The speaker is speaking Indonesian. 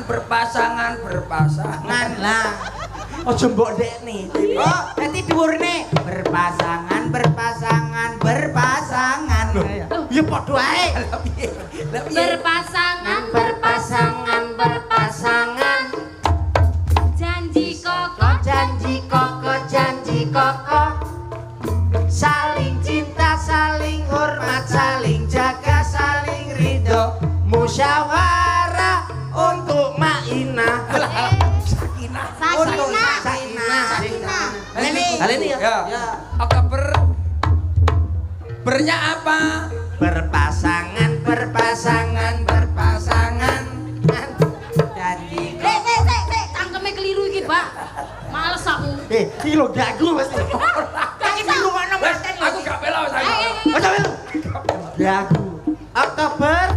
berpasangan lah. Aja mbok dekne. Oh, dadi dhuwurne berpasangan. Ya padha ae. Berpasangan. Janji koko. Saling cinta, saling hormat, saling jaga, saling ridho. Musyawarah untuk Mainah. Untuk Sakinah. Kali ini ya. Bernya apa? Berpasangan. Janji Cangkeme keliru iki, Pak. Males aku. Iki lho gagu mesti. Lagi dirungokno Mas. Aku gak bela saya. Aja melu. Gagu. Oktober